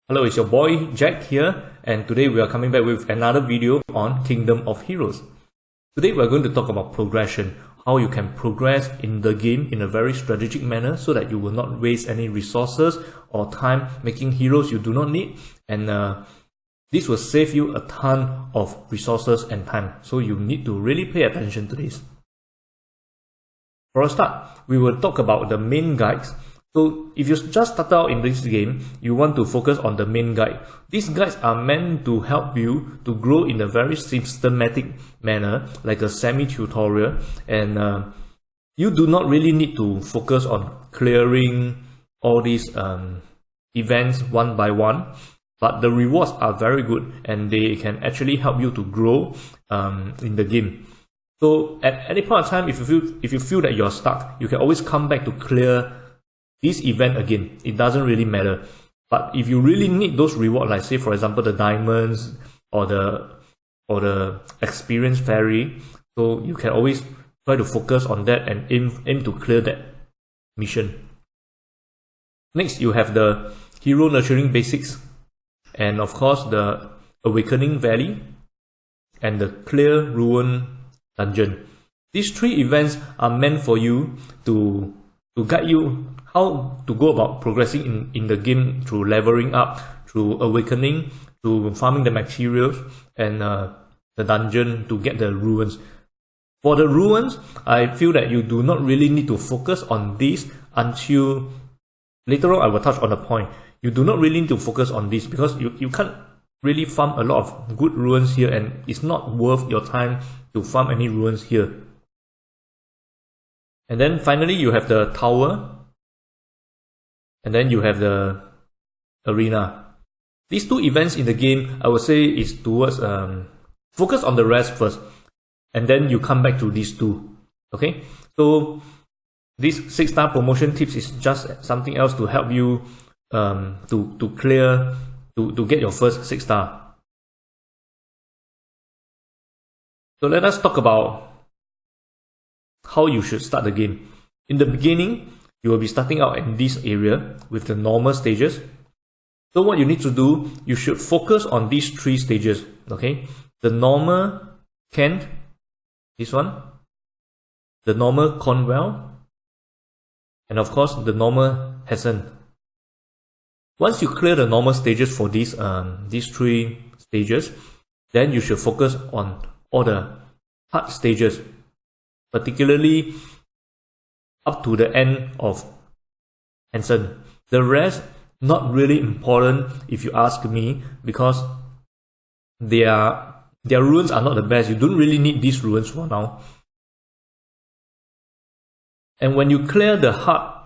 Hello, it's your boy Jack here, and today we are coming back with another video on Kingdom of Heroes. Today we are going to talk about progression, how you can progress in the game in a very strategic manner so that you will not waste any resources or time making heroes you do not need, and this will save you a ton of resources and time, so you need to really pay attention to this. For a start, we will talk about the main guides. So if you just start out in this game, you want to focus on the main guide. These guides are meant to help you to grow in a very systematic manner, like a semi-tutorial, and you do not really need to focus on clearing all these events one by one, but the rewards are very good and they can actually help you to grow in the game. So at any point of time, if you feel that you're stuck, you can always come back to clear this event again. It doesn't really matter. But if you really need those rewards, like say for example the diamonds or the experience fairy, so you can always try to focus on that and aim to clear that mission. Next, you have the hero nurturing basics, and of course the awakening valley and the clear ruin dungeon. These three events are meant for you to guide you how to go about progressing in the game through leveling up, through awakening, through farming the materials, and the dungeon to get the ruins. For the ruins, I feel that you do not really need to focus on this until later on. I will touch on the point. You do not really need to focus on this because you can't really farm a lot of good ruins here, and it's not worth your time to farm any ruins here. And then finally you have the tower, and then you have the arena. These two events in the game, I would say, is towards focus on the rest first, and then you come back to these two. Okay, so this 6-star promotion tips is just something else to help you to clear to get your first 6-star. So let us talk about how you should start the game. In the beginning, you will be starting out in this area with the normal stages. So what you need to do, you should focus on these three stages. Okay, the normal Kent, this one, the normal Cornwell, and of course the normal Hessen. Once you clear the normal stages for these three stages, then you should focus on all the hard stages, particularly up to the end of Hansen. The rest, not really important if you ask me, because their ruins are not the best. You don't really need these ruins for now. And when you clear the hard,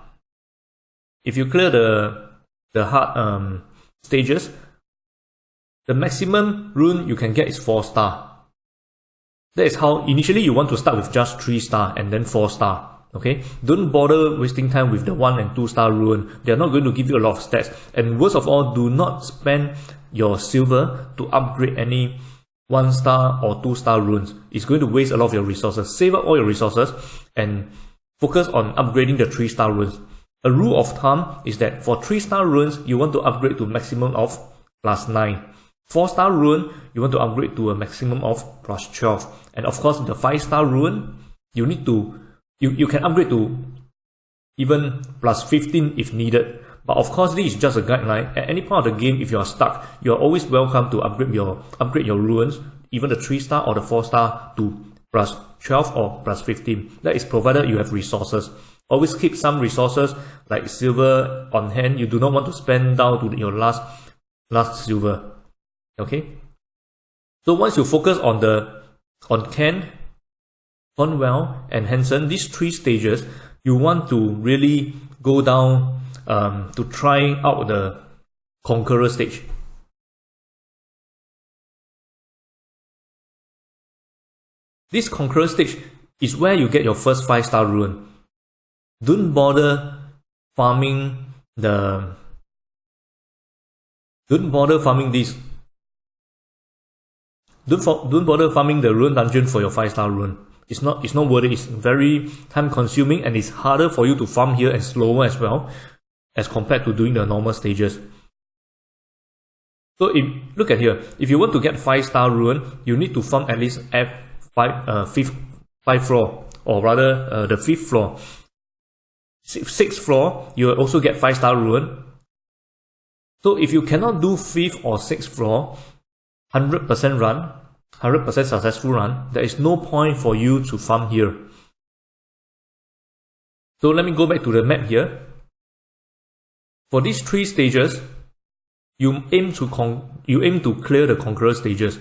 if you clear the hard stages, the maximum rune you can get is 4-star. That is how initially you want to start with just 3-star and then 4-star. Okay, don't bother wasting time with the 1 and 2-star rune. They are not going to give you a lot of stats. And worst of all, do not spend your silver to upgrade any 1-star or 2-star runes. It's going to waste a lot of your resources. Save up all your resources and focus on upgrading the 3-star runes. A rule of thumb is that for 3-star runes, you want to upgrade to maximum of +9. 4-star rune, you want to upgrade to a maximum of +12. And of course, the 5-star rune, you need to you can upgrade to even +15 if needed. But of course, this is just a guideline. At any point of the game, if you are stuck, you are always welcome to upgrade your runes, even the 3-star or the 4-star, to +12 or +15. That is provided you have resources. Always keep some resources like silver on hand. You do not want to spend down to your last silver. Okay. So once you focus on Ken, Cornwell, and Hansen, these three stages, you want to really go down to try out the Conqueror stage. This Conqueror stage is where you get your first 5-star rune. Don't bother farming this. Don't bother farming the rune dungeon for your 5-star rune. It's not worth it. It's very time consuming and it's harder for you to farm here and slower as well as compared to doing the normal stages. So look at here, if you want to get 5-star rune, you need to farm at least fifth floor, or rather the 5th floor. 6th floor, you will also get 5-star rune. So if you cannot do 5th or 6th floor, 100% run, 100% successful run, there is no point for you to farm here. So let me go back to the map here. For these 3 stages, you aim to clear the Conqueror stages,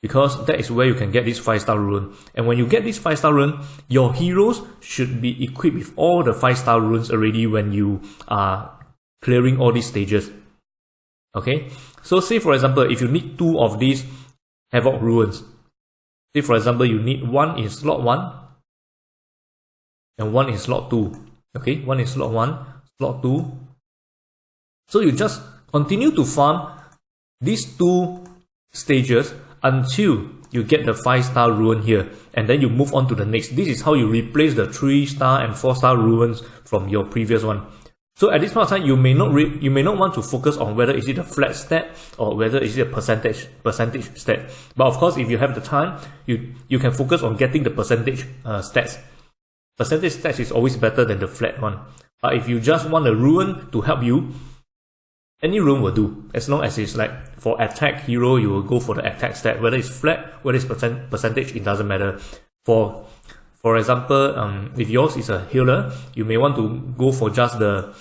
because that is where you can get this 5-star rune. And when you get this 5-star rune, your heroes should be equipped with all the 5-star runes already when you are clearing all these stages. Okay, so say for example, if you need 2 of these Havoc runes, say for example you need 1 in slot 1 and 1 in slot 2. Okay, 1 in slot 1, slot 2. So you just continue to farm these 2 stages until you get the 5-star rune here, and then you move on to the next. This is how you replace the 3-star and 4-star runes from your previous one. So at this point of time, you may not want to focus on whether is it a flat stat or whether is it a percentage stat. But of course, if you have the time, you can focus on getting the percentage stats. Percentage stats is always better than the flat one. But if you just want a rune to help you, any rune will do, as long as it's like for attack hero, you will go for the attack stat. Whether it's flat, whether it's percentage, it doesn't matter. For example, if yours is a healer, you may want to go for just the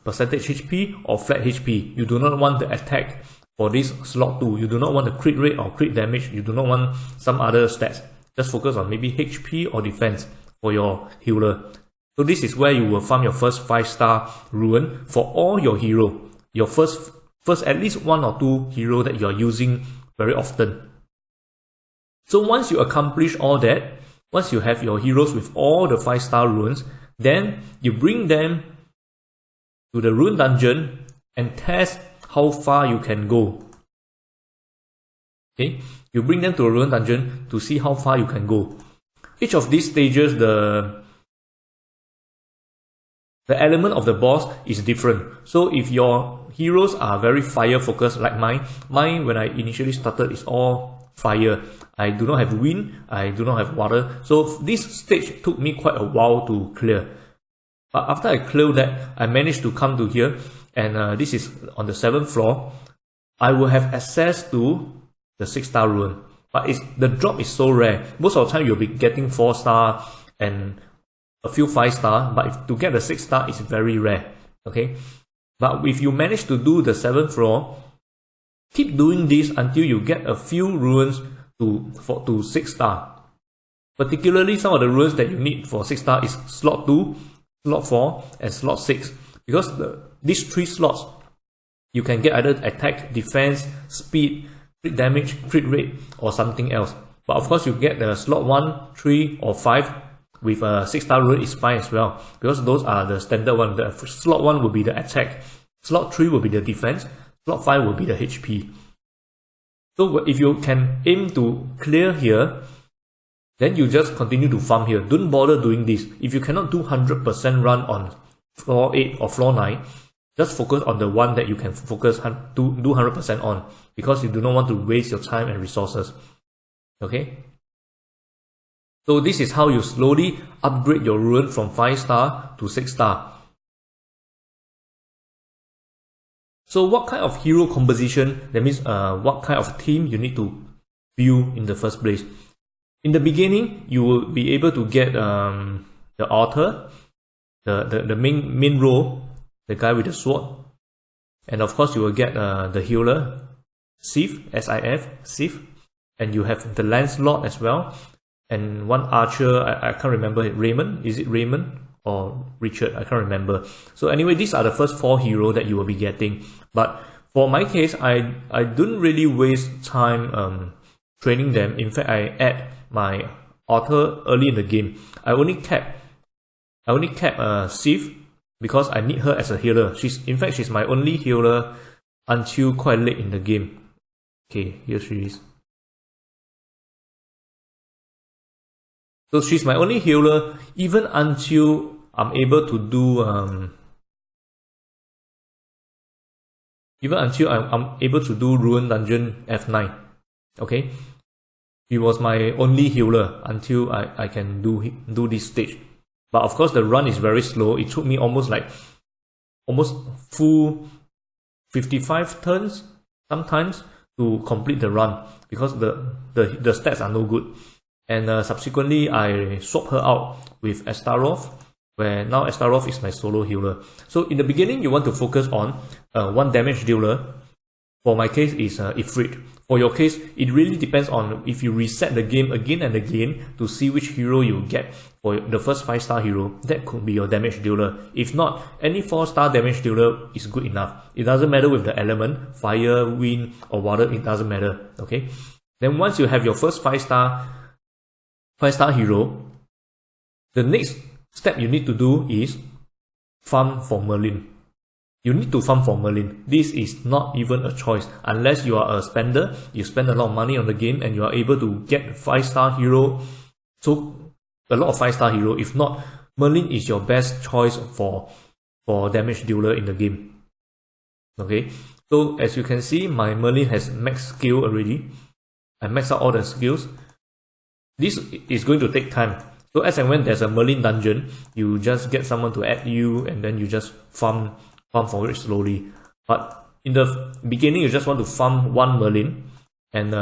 percentage HP or flat HP. You do not want the attack for this slot 2. You do not want the crit rate or crit damage. You do not want some other stats. Just focus on maybe HP or defense for your healer. So this is where you will farm your first 5-star rune for all your hero. Your first at least 1 or 2 hero that you are using very often. So once you accomplish all that, once you have your heroes with all the 5-star runes, then you bring them to the rune dungeon and test how far you can go. Okay, you bring them to a rune dungeon to see how far you can go. Each of these stages, the element of the boss is different. So if your heroes are very fire focused like mine when I initially started is all fire. I do not have wind, I do not have water. So this stage took me quite a while to clear. But after I cleared that, I managed to come to here, and this is on the 7th floor. I will have access to the 6-star rune. But the drop is so rare. Most of the time you'll be getting 4-star and a few 5-star, but to get the 6-star is very rare. Okay, but if you manage to do the 7th floor, keep doing this until you get a few runes to 6-star. Particularly some of the runes that you need for 6-star is slot 2, slot 4 and slot 6, because these 3 slots you can get either attack, defense, speed, crit damage, crit rate or something else. But of course you get the slot 1, 3 or 5 with a 6-star rune is fine as well, because those are the standard one. The slot 1 will be the attack, slot 3 will be the defense, slot 5 will be the HP. So if you can aim to clear here, then you just continue to farm here. Don't bother doing this. If you cannot do 100% run on floor 8 or floor 9, just focus on the one that you can focus do 100% on, because you do not want to waste your time and resources. Okay? So this is how you slowly upgrade your rune from 5-star to 6-star. So what kind of hero composition, that means what kind of team you need to build in the first place. In the beginning, you will be able to get the author, the main role, the guy with the sword. And of course you will get the healer, Sif, S-I-F, Sif. And you have the Lancelot as well. And one archer, I can't remember, Raymond, is it Raymond or Richard? I can't remember. So anyway, these are the first 4 heroes that you will be getting. But for my case, I don't really waste time training them. In fact, I add my author early in the game. I only kept Sif because I need her as a healer. In fact, she's my only healer until quite late in the game. Okay, here she is. So she's my only healer even until I'm able to do even until I'm able to do Ruin Dungeon F9. Okay, he was my only healer until I can do this stage. But of course the run is very slow. It took me almost full 55 turns sometimes to complete the run, because the stats are no good. And subsequently I swapped her out with Astaroth, where now Astaroth is my solo healer. So in the beginning you want to focus on one damage dealer. For my case is Ifrit. For your case, it really depends on if you reset the game again and again to see which hero you get. For the first 5-star hero, that could be your damage dealer. If not, any 4-star damage dealer is good enough. It doesn't matter with the element, fire, wind, or water, it doesn't matter. Okay. Then once you have your first 5-star hero, the next step you need to do is farm for Merlin. You need to farm for Merlin. This is not even a choice. Unless you are a spender, you spend a lot of money on the game and you are able to get 5-star hero. So a lot of 5-star hero. If not, Merlin is your best choice for damage dealer in the game. Okay. So as you can see, my Merlin has max skill already. I maxed out all the skills. This is going to take time. So as and when there's a Merlin dungeon, you just get someone to add you and then you just farm for it slowly. But in the beginning, you just want to farm one Merlin and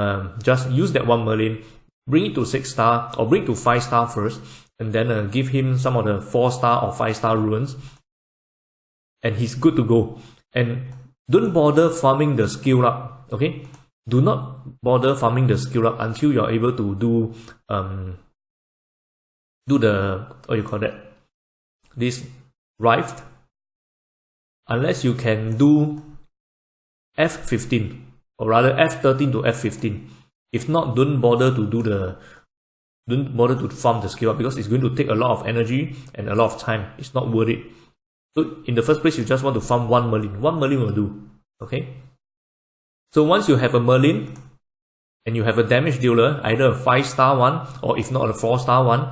just use that one Merlin, bring it to 6-star or bring it to 5-star first, and then give him some of the 4-star or 5-star runes, and he's good to go. And don't bother farming the skill up. Okay, do not bother farming the skill up until you're able to do the, what you call that, this Rift. Unless you can do F15, or rather F13 to F15. If not, don't bother to farm the skill up, because it's going to take a lot of energy and a lot of time. It's not worth it. So in the first place, you just want to farm one Merlin. One Merlin will do. Okay. So once you have a Merlin and you have a damage dealer, either a 5-star one or if not a 4-star one,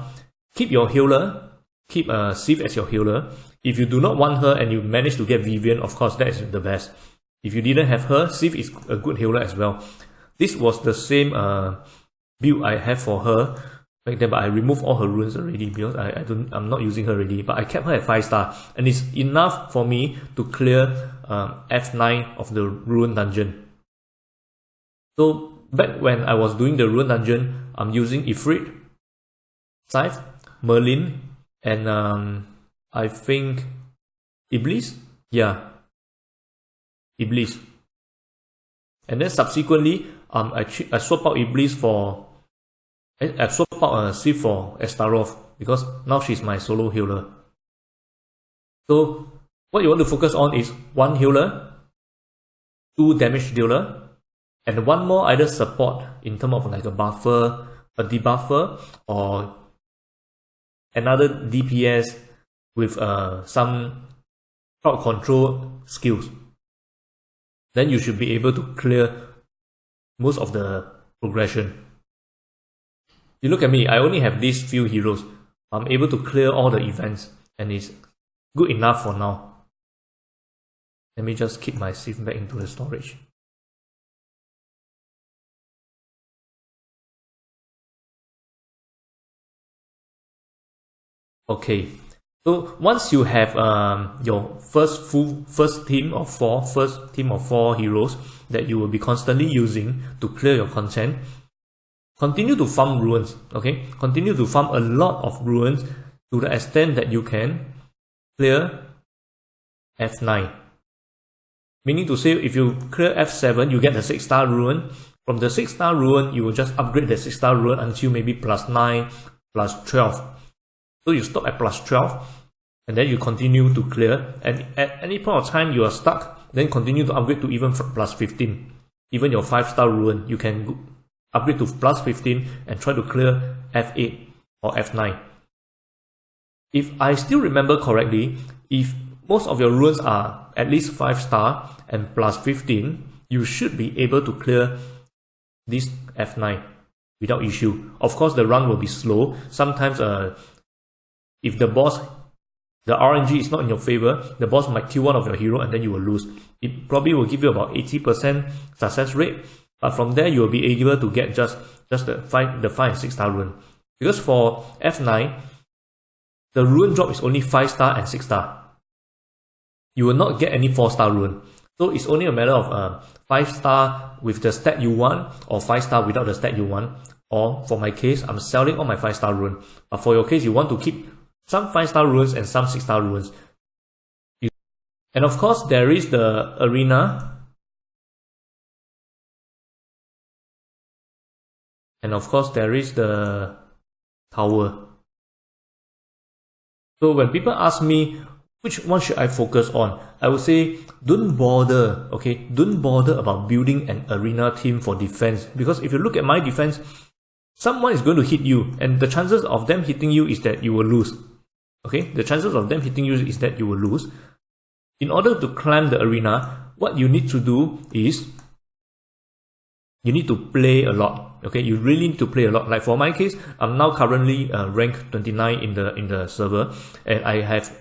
keep your healer. Keep Sif as your healer. If you do not want her and you manage to get Vivian, of course that is the best. If you didn't have her, Sif is a good healer as well. This was the same build I have for her back then, but I removed all her runes already because I'm not using her already. But I kept her at 5-star, and it's enough for me to clear F9 of the Ruin Dungeon. So back when I was doing the Ruin Dungeon, I'm using Ifrit, Scythe, Merlin, and I think Iblis? Yeah, Iblis. And then subsequently, I swap out Iblis for... I swap out Sif for Astaroth, because now she's my solo healer. So what you want to focus on is one healer, 2 damage dealer, and one more either support in terms of like a buffer, a debuffer, or another DPS with some crowd control skills. Then you should be able to clear most of the progression. You look at me, I only have these few heroes. I'm able to clear all the events, and it's good enough for now. Let me just keep my Sif back into the storage. Okay, so once you have your first team of four heroes that you will be constantly using to clear your content, continue to farm ruins. Okay, continue to farm a lot of ruins to the extent that you can clear F9. Meaning to say, if you clear F7, you get the 6-star ruin. From the 6-star ruin, you will just upgrade the 6-star ruin until maybe +9, +12. So you stop at +12, and then you continue to clear. And at any point of time you are stuck, then continue to upgrade to even +15. Even your 5-star ruin, you can upgrade to +15 and try to clear F8 or F9. If I still remember correctly, if most of your runes are at least 5-star and +15, you should be able to clear this F9 without issue. Of course, the run will be slow. Sometimes if the boss the RNG is not in your favor, the boss might kill one of your hero and then you will lose. It probably will give you about 80% success rate, but from there you will be able to get just the 5 and 6 star rune. Because for F9, the rune drop is only 5 star and 6 star. You will not get any 4 star rune. So it's only a matter of 5 star with the stat you want, or 5 star without the stat you want. Or for my case, I'm selling all my 5 star rune. But for your case, you want to keep some 5 star runes and some 6 star runes. And of course, there is the arena. And of course, there is the tower. So when people ask me, which one should I focus on? I would say, don't bother, okay? Don't bother about building an arena team for defense. Because if you look at my defense, someone is going to hit you, and the chances of them hitting you is that you will lose. Okay? The chances of them hitting you is that you will lose. In order to climb the arena, what you need to do is, you need to play a lot. Okay? You really need to play a lot. Like for my case, I'm now currently rank 29 in the server, and I have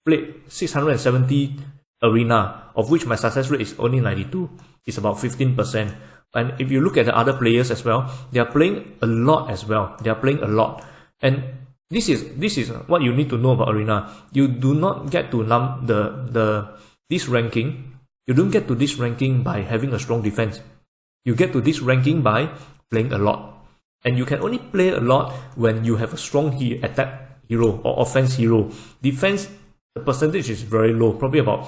played 670 arena, of which my success rate is only 92. It's about 15%. And if you look at the other players as well, they are playing a lot as well. They are playing a lot. And this is what you need to know about arena. You do not get to this ranking. You don't get to this ranking by having a strong defense. You get to this ranking by playing a lot. And you can only play a lot when you have a strong attack hero or offense hero. Defense, the percentage is very low, probably about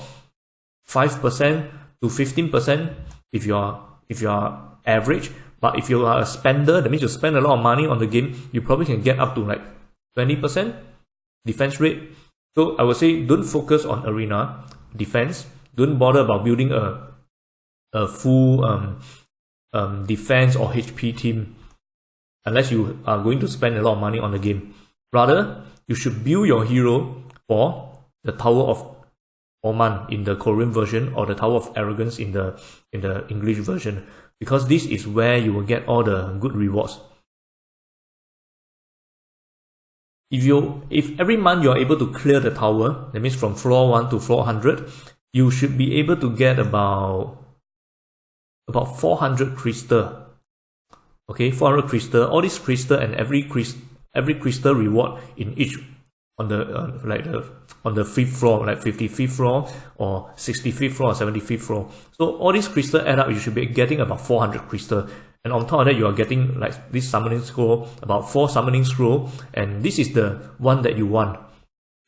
5% to 15% if you are average. But if you are a spender, that means you spend a lot of money on the game, you probably can get up to like 20% defense rate. So I would say, don't focus on arena defense. Don't bother about building a full defense or HP team unless you are going to spend a lot of money on the game. Rather, you should build your hero for the Tower of Oman in the Korean version, or the Tower of Arrogance in the English version, because this is where you will get all the good rewards. If every month you are able to clear the tower, that means from floor 1 to floor 100, you should be able to get about 400 crystal. Okay, 400 crystal. All these crystal and every crystal reward in each on the 5th floor, like 55th floor or 65th floor or 75th floor. So all these crystal add up, you should be getting about 400 crystal. And on top of that, you are getting like this summoning scroll, about 4 summoning scroll, and this is the one that you want.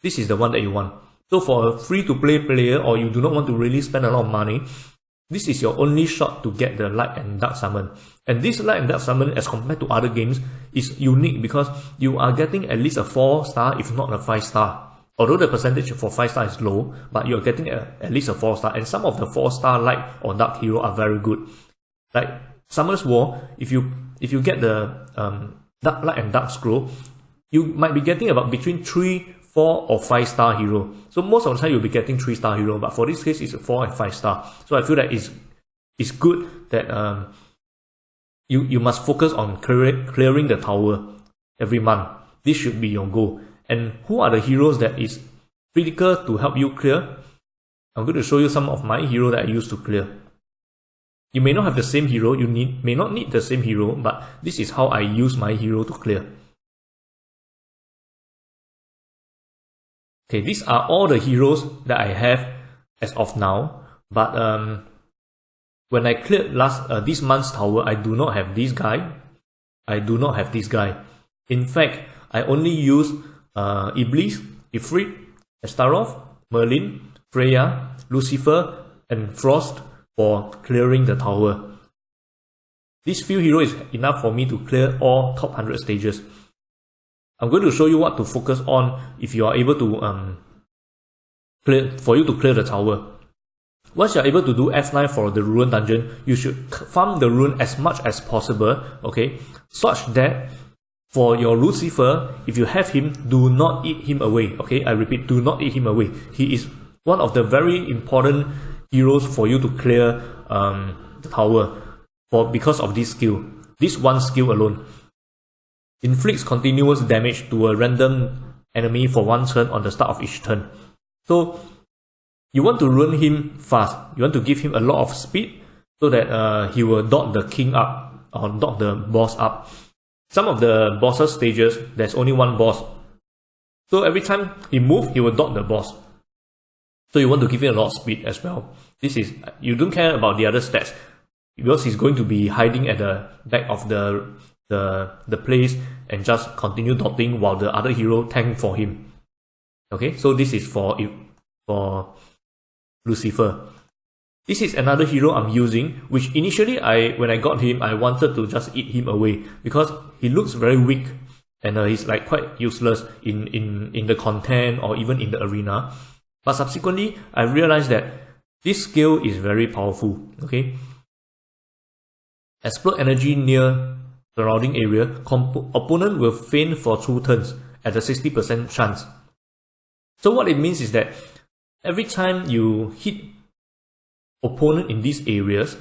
This is the one that you want. So for a free-to-play player, or you do not want to really spend a lot of money, this is your only shot to get the light and dark summon. And this light and dark summon, as compared to other games, is unique because you are getting at least a 4 star, if not a 5 star. Although the percentage for 5 star is low, but you're getting at least a 4 star. And some of the 4 star light or dark hero are very good. Like Summoner's War, if you get the dark light and dark scroll, you might be getting about between 3, 4 or 5 star hero. So most of the time you'll be getting 3 star hero, but for this case it's a 4 and 5 star. So I feel that it's good that you must focus on clearing the tower every month. This should be your goal. And who are the heroes that is critical to help you clear? I'm going to show you some of my hero that I used to clear. You may not have the same hero, you may not need the same hero, but this is how I use my hero to clear. Okay, these are all the heroes that I have as of now, but when I cleared this month's tower, I do not have this guy. I do not have this guy. In fact, I only use Iblis, Ifrit, Astaroth, Merlin, Freya, Lucifer, and Frost for clearing the tower. This few heroes is enough for me to clear all top 100 stages. I'm going to show you what to focus on if you are able to for you to clear the tower. Once you are able to do F9 for the rune dungeon, you should farm the rune as much as possible, okay, such that for your Lucifer, if you have him, do not eat him away, okay? I repeat, do not eat him away. He is one of the very important heroes for you to clear the tower because of this skill. This one skill alone inflicts continuous damage to a random enemy for 1 turn on the start of each turn. So you want to run him fast. You want to give him a lot of speed so that he will dot the king up or dot the boss up. Some of the bosses stages, there's only one boss. So every time he moves, he will dot the boss. So you want to give him a lot of speed as well. This is, you don't care about the other stats because he's going to be hiding at the back of the place and just continue dotting while the other hero tank for him. Okay, so this is for Lucifer. This is another hero I'm using, which initially when I got him, I wanted to just eat him away because he looks very weak and he's like quite useless in the content or even in the arena. But subsequently, I realized that this skill is very powerful. Okay, explode energy near surrounding area. Opponent will faint for 2 turns at a 60% chance. So what it means is that every time you hit opponent in these areas,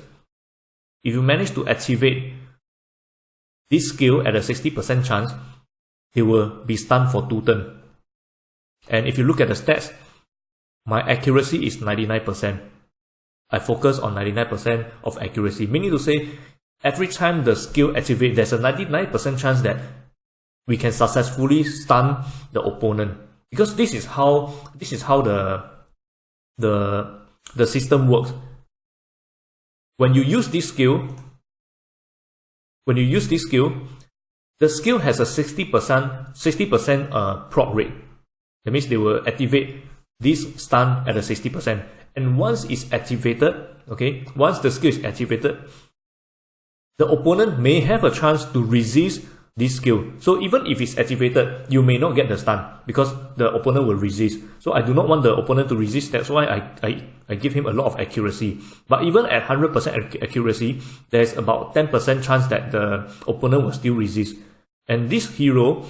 if you manage to activate this skill at a 60% chance, he will be stunned for 2 turns. And if you look at the stats, my accuracy is 99%. I focus on 99% of accuracy, meaning to say, every time the skill activates, there's a 99% chance that we can successfully stun the opponent. Because this is how the system works. When you use this skill, the skill has a 60% proc rate. That means they will activate this stun at a 60%. And once it's activated, okay, once the skill is activated, the opponent may have a chance to resist this skill. So even if it's activated, you may not get the stun because the opponent will resist. So I do not want the opponent to resist. That's why I give him a lot of accuracy. But even at 100% accuracy, there's about 10% chance that the opponent will still resist. And this hero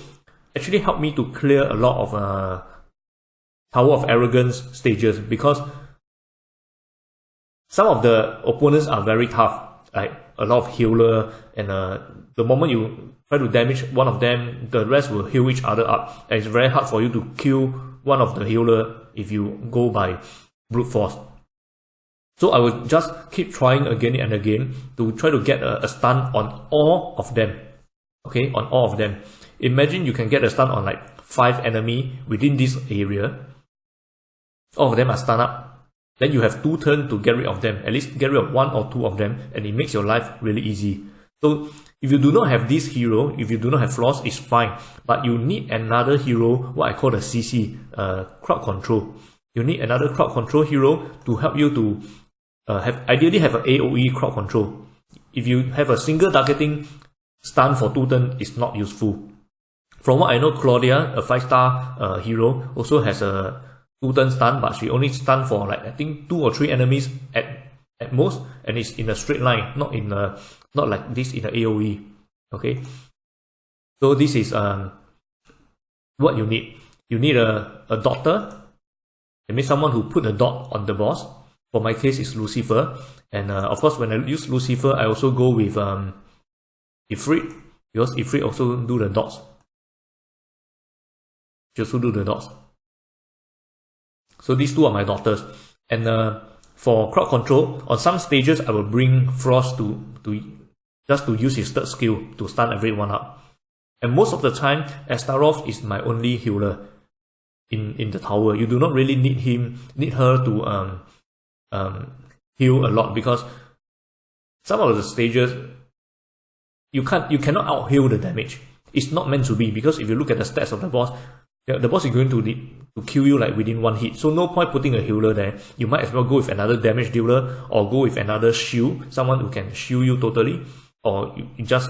actually helped me to clear a lot of Tower of Arrogance stages because some of the opponents are very tough, like a lot of healer, and the moment you try to damage one of them, the rest will heal each other up. And it's very hard for you to kill one of the healer if you go by brute force. So I will just keep trying again and again to try to get a stun on all of them. Okay, on all of them. Imagine you can get a stun on like 5 enemy within this area. All of them are stunned up. Then you have 2 turns to get rid of them. At least get rid of 1 or 2 of them, and it makes your life really easy. So if you do not have this hero, if you do not have flaws, it's fine. But you need another hero, what I call the CC, crowd control. You need another crowd control hero to help you to ideally have an AoE crowd control. If you have a single targeting stun for 2 turns, it's not useful. From what I know, Claudia, a 5-star hero, also has a 2-turn stun, but she only stun for like I think 2 or 3 enemies at most, and it's in a straight line, not like this in the AoE. Okay, so this is what you need. You need a doctor. It means someone who put a dot on the boss. For my case, it's Lucifer, and of course, when I use Lucifer, I also go with Ifrit, because Ifrit also do the dots. She also do the dots. So these 2 are my daughters. And for crowd control, on some stages I will bring Frost to just to use his 3rd skill to stun everyone up. And most of the time, Astaroth is my only healer in the tower. You do not really need her to heal a lot, because some of the stages you cannot out heal the damage. It's not meant to be, because if you look at the stats of the boss is going to kill you like within 1 hit. So no point putting a healer there. You might as well go with another damage dealer, or go with another shield, someone who can shield you totally, or you just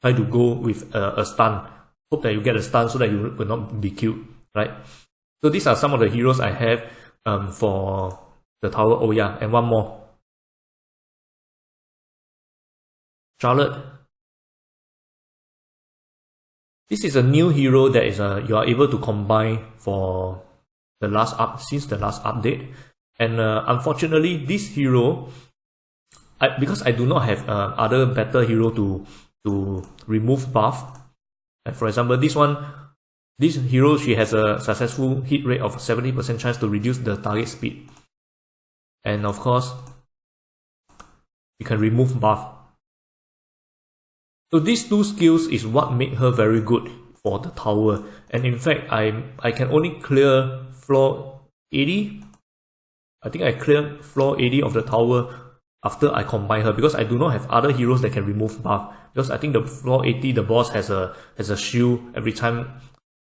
try to go with a stun. Hope that you get a stun so that you will not be killed, right? So these are some of the heroes I have for the tower. Oh yeah, and one more. Charlotte. This is a new hero that is you are able to combine for the last since the last update, and unfortunately this hero, because I do not have other better hero to remove buff. Like for example, this one, This hero, she has a successful hit rate of 70% chance to reduce the target speed. And of course, you can remove buff. So these two skills is what made her very good for the tower. And in fact, I can only clear floor 80. I think I cleared floor 80 of the tower after I combine her, because I do not have other heroes that can remove buff. Because I think the floor 80, the boss has a shield every time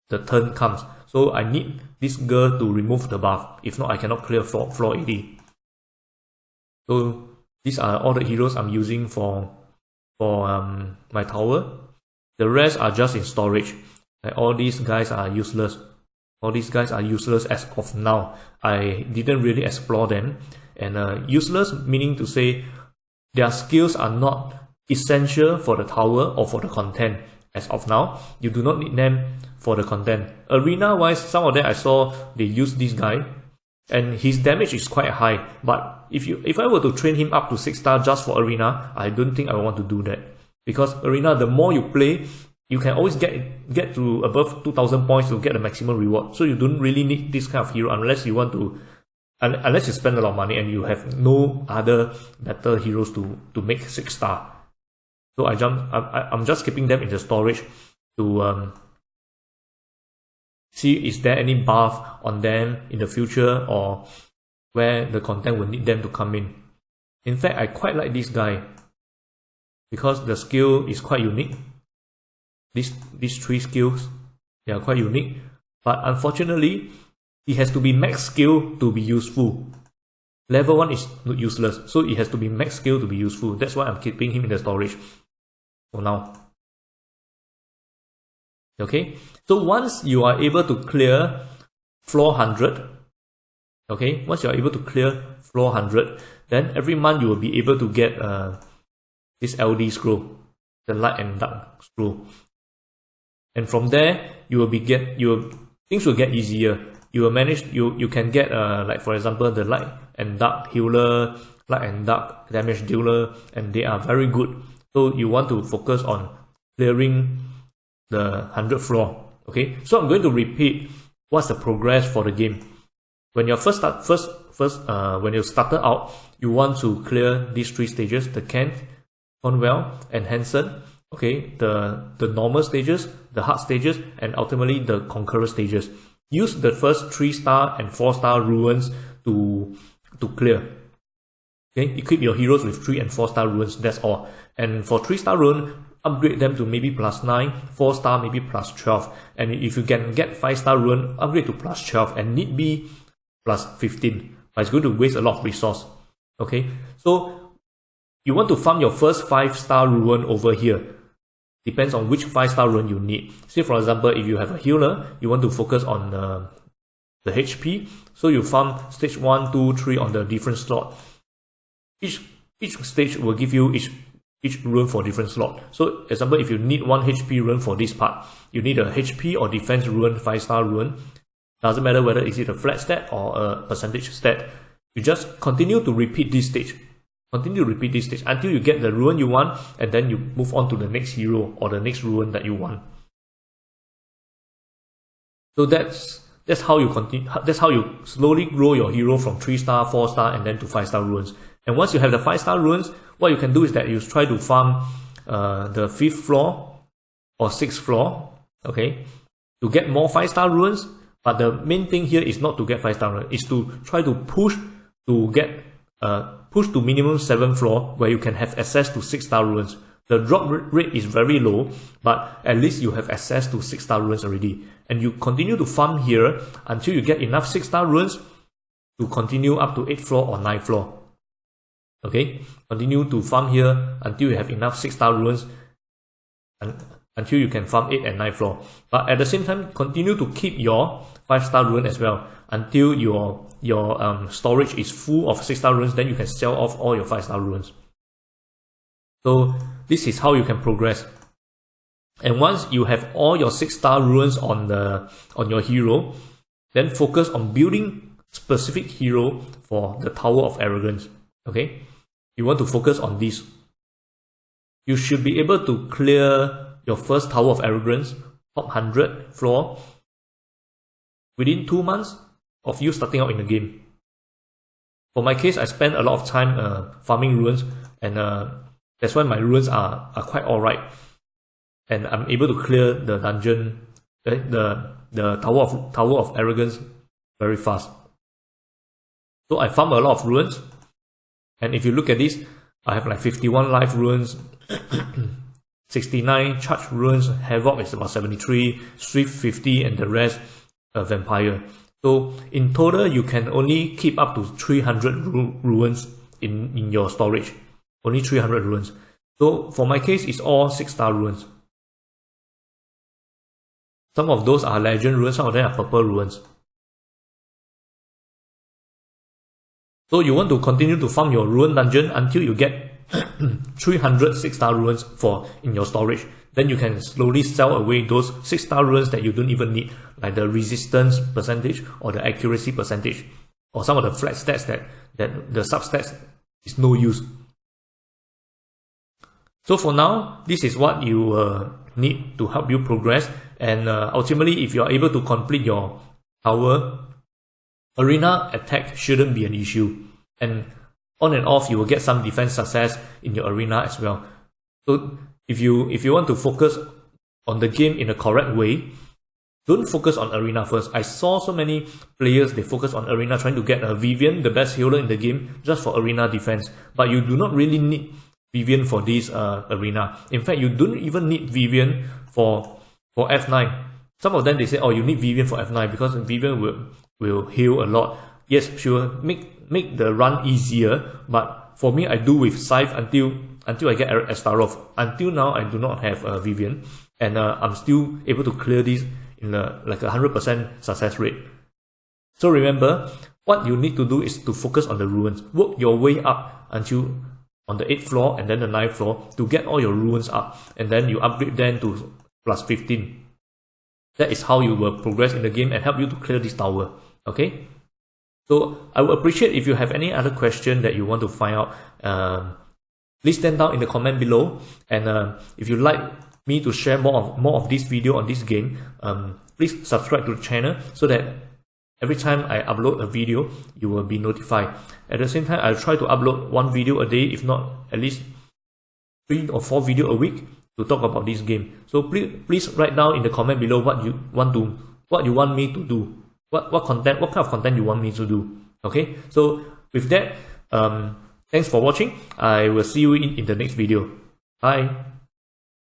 the turn comes. So I need this girl to remove the buff. If not, I cannot clear floor 80. So these are all the heroes I'm using for my tower. The rest are just in storage. Like all these guys are useless. All these guys are useless as of now. I didn't really explore them. And useless meaning to say their skills are not essential for the tower or for the content as of now. You do not need them for the content. Arena wise, some of them I saw they use this guy and his damage is quite high. But if I were to train him up to 6 star just for arena, I don't think I want to do that. Because arena, the more you play, you can always get to above 2000 points to get the maximum reward. So you don't really need this kind of hero unless you want to, unless you spend a lot of money and you have no other better heroes to make 6 star. So I'm just keeping them in the storage to see is there any buff on them in the future or where the content will need them to come in. In fact, I quite like this guy because the skill is quite unique. These 3 skills, they are quite unique, but unfortunately it has to be max skill to be useful. Level 1 is useless, so it has to be max skill to be useful. That's why I'm keeping him in the storage for now. Okay, so once you are able to clear floor 100, okay, once you are able to clear floor 100, then every month you will be able to get this LD scroll, the light and dark scroll. And from there, things will get easier. You will manage. You can get like for example the light and dark healer, light and dark damage dealer, and they are very good. So you want to focus on clearing the 100th floor. Okay. So I'm going to repeat what's the progress for the game. When you when you started out, you want to clear these 3 stages: the Kent, Conwell, and Hansen. Okay, the normal stages, the hard stages, and ultimately the conqueror stages. Use the first 3 star and 4 star ruins to clear. Okay, equip your heroes with 3 and 4 star ruins, that's all. And for 3 star rune, upgrade them to maybe +9, 4 star maybe +12. And if you can get 5 star rune, upgrade to +12 and need be +15. But it's going to waste a lot of resource. Okay, so you want to farm your first 5 star rune over here. Depends on which 5 star rune you need. Say for example, if you have a healer, you want to focus on the HP, so you farm stage 1, 2, 3 on the different slot. Each stage will give you each rune for different slot. So example, if you need 1 HP rune for this part, you need a HP or defense rune, 5 star rune. Doesn't matter whether is it a flat stat or a percentage stat. You just continue to repeat this stage. Continue to repeat this stage until you get the rune you want, and then you move on to the next hero or the next rune that you want. So that's how you continue. That's how you slowly grow your hero from 3 star, 4 star, and then to 5 star runes. And once you have the 5 star runes, what you can do is that you try to farm the 5th floor or 6th floor, okay, to get more 5 star runes. But the main thing here is not to get 5 star runes, is to try to push to get push to minimum 7th floor where you can have access to 6 star runes. The drop rate is very low, but at least you have access to 6 star runes already. And you continue to farm here until you get enough 6 star runes to continue up to 8th floor or 9th floor. Okay, continue to farm here until you have enough 6 star runes and until you can farm 8th and 9th floor. But at the same time, continue to keep your 5 star rune as well until your storage is full of 6 star runes. Then you can sell off all your 5 star runes. So this is how you can progress. And once you have all your 6 star runes on your hero, then focus on building specific hero for the Tower of Arrogance. Okay, you want to focus on this. You should be able to clear your first Tower of Arrogance, top 100 floor, within 2 months of you starting out in the game. For my case, I spent a lot of time farming ruins, and that's why my ruins are quite alright. And I'm able to clear the dungeon, the Tower of Arrogance very fast. So I farm a lot of ruins, and if you look at this, I have like 51 life ruins, 69 charged ruins, Havoc is about 73, Swift 50, and the rest Vampire. So in total, you can only keep up to 300 ruins in your storage. Only 300 ruins. So for my case, it's all 6-star ruins. Some of those are legend ruins, some of them are purple ruins. So you want to continue to farm your ruin dungeon until you get 300 6-star ruins in your storage. Then you can slowly sell away those 6-star ruins that you don't even need, like the resistance percentage or the accuracy percentage, or some of the flat stats that the substats is no use. So for now, this is what you need to help you progress, and ultimately, if you are able to complete your tower, arena attack shouldn't be an issue, and on and off you will get some defense success in your arena as well. So if you want to focus on the game in a correct way, don't focus on arena first. I saw so many players, they focus on arena trying to get a Vivian, the best healer in the game, just for arena defense, but you do not really need Vivian for this arena. In fact, you don't even need Vivian for F9. Some of them, they say, oh, you need Vivian for F9 because Vivian will heal a lot. Yes, she will make the run easier, but for me, I do with Scythe until I get Astaroth. Until now, I do not have Vivian, and I'm still able to clear this in like 100% success rate. So remember, what you need to do is to focus on the ruins. Work your way up until on the 8th floor and then the 9th floor to get all your ruins up, and then you upgrade them to plus 15. That is how you will progress in the game and help you to clear this tower. Okay? So I would appreciate if you have any other question that you want to find out. Please stand down in the comment below, and if you like me to share more of this video on this game, please subscribe to the channel so that every time I upload a video, you will be notified. At the same time, I'll try to upload 1 video a day, if not at least 3 or 4 videos a week to talk about this game. So please write down in the comment below what you want me to do. What kind of content you want me to do. Okay, so with that, thanks for watching. I will see you in the next video. Bye.